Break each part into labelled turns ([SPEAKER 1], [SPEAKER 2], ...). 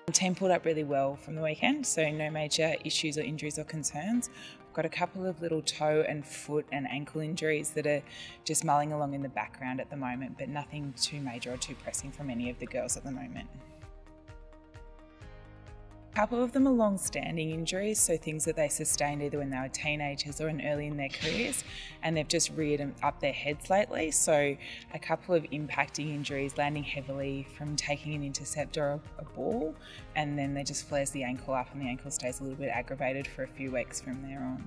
[SPEAKER 1] The team pulled up really well from the weekend, so no major issues or injuries or concerns. We've got a couple of little toe and foot and ankle injuries that are just mulling along in the background at the moment, but nothing too major or too pressing from any of the girls at the moment. A couple of them are long-standing injuries, so things that they sustained either when they were teenagers or early in their careers, and they've just reared up their heads lately. So a couple of impacting injuries, landing heavily from taking an intercept or a ball, and then they just flares the ankle up and the ankle stays a little bit aggravated for a few weeks from there on.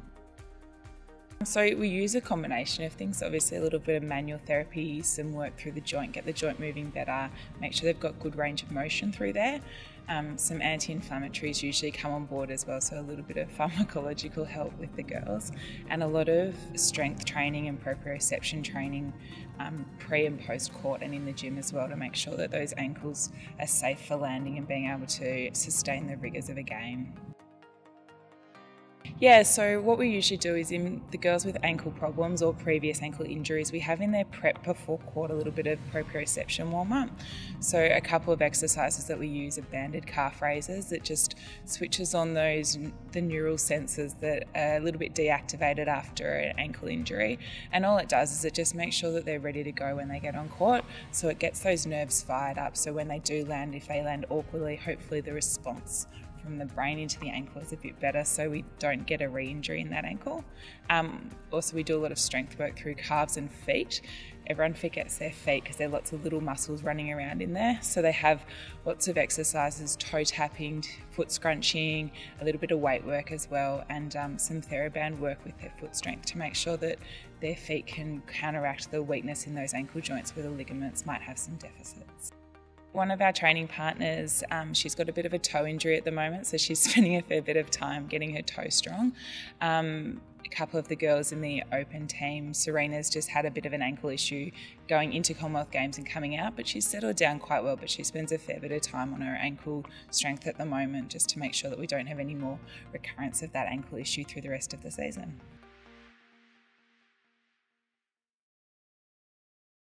[SPEAKER 1] So we use a combination of things, obviously a little bit of manual therapy, some work through the joint, get the joint moving better, make sure they've got good range of motion through there. Some anti-inflammatories usually come on board as well, so a little bit of pharmacological help with the girls, and a lot of strength training and proprioception training pre and post court and in the gym as well, to make sure that those ankles are safe for landing and being able to sustain the rigours of a game. Yeah, so what we usually do is in the girls with ankle problems or previous ankle injuries, we have in their prep before court a little bit of proprioception warm-up. So a couple of exercises that we use are banded calf raises that just switches on the neural sensors that are a little bit deactivated after an ankle injury. And all it does is it just makes sure that they're ready to go when they get on court. So it gets those nerves fired up. So when they do land, if they land awkwardly, hopefully the response from the brain into the ankle is a bit better, so we don't get a re-injury in that ankle. Also, we do a lot of strength work through calves and feet. Everyone forgets their feet because there are lots of little muscles running around in there. So they have lots of exercises, toe tapping, foot scrunching, a little bit of weight work as well, and some TheraBand work with their foot strength to make sure that their feet can counteract the weakness in those ankle joints where the ligaments might have some deficits. One of our training partners, she's got a bit of a toe injury at the moment, so she's spending a fair bit of time getting her toe strong. A couple of the girls in the open team, Serena's just had a bit of an ankle issue going into Commonwealth Games and coming out, but she's settled down quite well, but she spends a fair bit of time on her ankle strength at the moment just to make sure that we don't have any more recurrence of that ankle issue through the rest of the season.